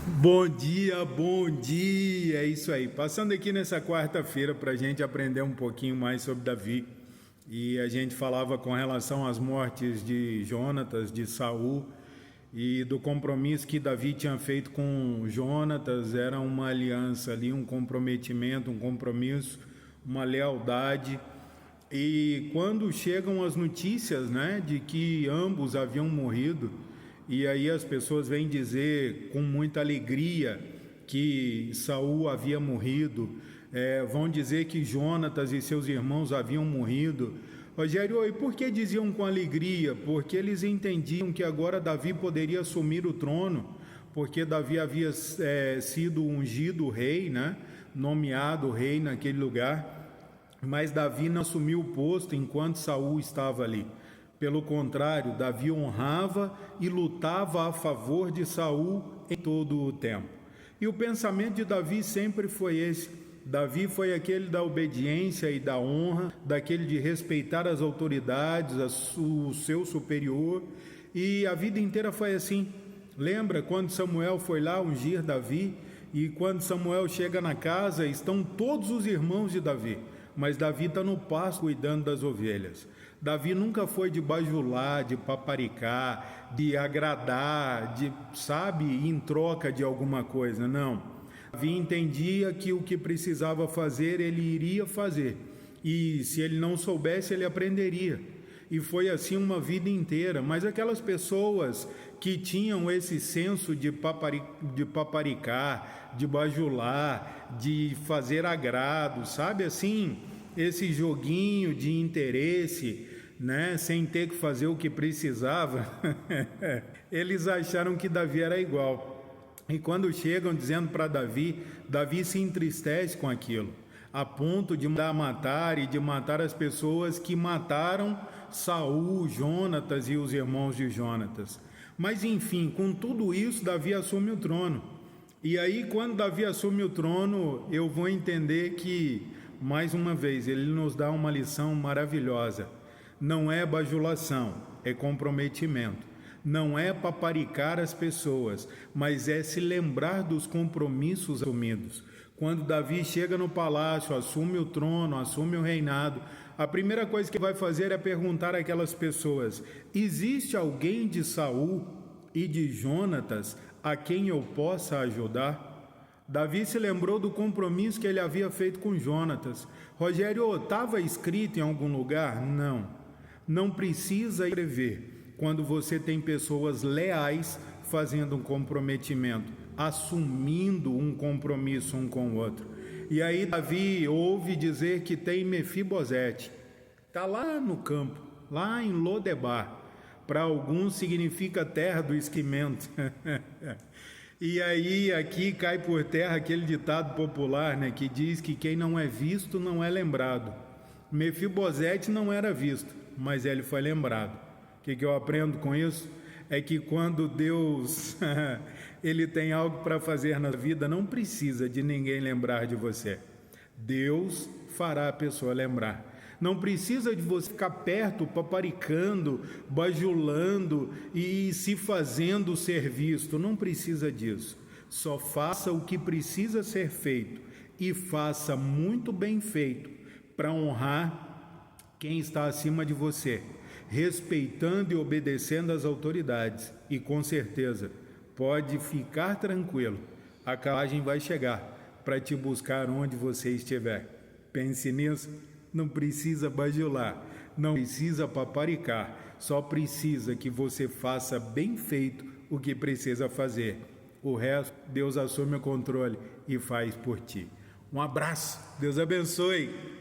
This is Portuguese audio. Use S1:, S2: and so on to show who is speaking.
S1: Bom dia, bom dia. É isso aí. Passando aqui nessa quarta-feira para a gente aprender um pouquinho mais sobre Davi. E a gente falava com relação às mortes de Jonatas, de Saul e do compromisso que Davi tinha feito com Jonatas. Era uma aliança ali, um comprometimento, um compromisso, uma lealdade. E quando chegam as notícias, né, de que ambos haviam morrido, e aí as pessoas vêm dizer com muita alegria que Saul havia morrido, vão dizer que Jonatas e seus irmãos haviam morrido. Rogério, e por que diziam com alegria? Porque eles entendiam que agora Davi poderia assumir o trono, porque Davi havia sido ungido rei, né, nomeado rei naquele lugar. Mas Davi não assumiu o posto enquanto Saul estava ali. Pelo contrário, Davi honrava e lutava a favor de Saul em todo o tempo. E o pensamento de Davi sempre foi esse. Davi foi aquele da obediência e da honra, daquele de respeitar as autoridades, o seu superior, e a vida inteira foi assim. Lembra quando Samuel foi lá ungir Davi, e quando Samuel chega na casa, estão todos os irmãos de Davi, mas Davi está no pasto cuidando das ovelhas. Davi nunca foi de bajular, de paparicar, de agradar, sabe, em troca de alguma coisa, não. Davi entendia que o que precisava fazer, ele iria fazer. E se ele não soubesse, ele aprenderia. E foi assim uma vida inteira. Mas aquelas pessoas que tinham esse senso de paparicar, de bajular, de fazer agrado, sabe assim, esse joguinho de interesse, né, sem ter que fazer o que precisava, eles acharam que Davi era igual. E quando chegam dizendo para Davi, Davi se entristece com aquilo, a ponto de mandar matar e de matar as pessoas que mataram Saul, Jonatas e os irmãos de Jonatas. Mas enfim, com tudo isso, Davi assume o trono. E aí, quando Davi assume o trono, eu vou entender que, mais uma vez, ele nos dá uma lição maravilhosa. Não é bajulação, é comprometimento. Não é paparicar as pessoas, mas é se lembrar dos compromissos assumidos. Quando Davi chega no palácio, assume o trono, assume o reinado, a primeira coisa que vai fazer é perguntar àquelas pessoas: existe alguém de Saul e de Jonatas a quem eu possa ajudar? Davi se lembrou do compromisso que ele havia feito com Jonatas. Rogério, estava escrito em algum lugar? Não. Não precisa escrever. Quando você tem pessoas leais fazendo um comprometimento, assumindo um compromisso um com o outro. E aí Davi ouve dizer que tem Mefibosete. Está lá no campo, lá em Lodebar. Para alguns significa terra do esquimento. E aí aqui cai por terra aquele ditado popular, né, que diz que quem não é visto não é lembrado. Mefibosete não era visto, mas ele foi lembrado. O que eu aprendo com isso? É que quando Deus ele tem algo para fazer na vida, não precisa de ninguém lembrar de você. Deus fará a pessoa lembrar. Não precisa de você ficar perto, paparicando, bajulando e se fazendo ser visto. Não precisa disso. Só faça o que precisa ser feito e faça muito bem feito para honrar quem está acima de você, respeitando e obedecendo às autoridades. E com certeza, pode ficar tranquilo, a carruagem vai chegar para te buscar onde você estiver. Pense nisso, não precisa bajular, não precisa paparicar, só precisa que você faça bem feito o que precisa fazer. O resto, Deus assume o controle e faz por ti. Um abraço, Deus abençoe.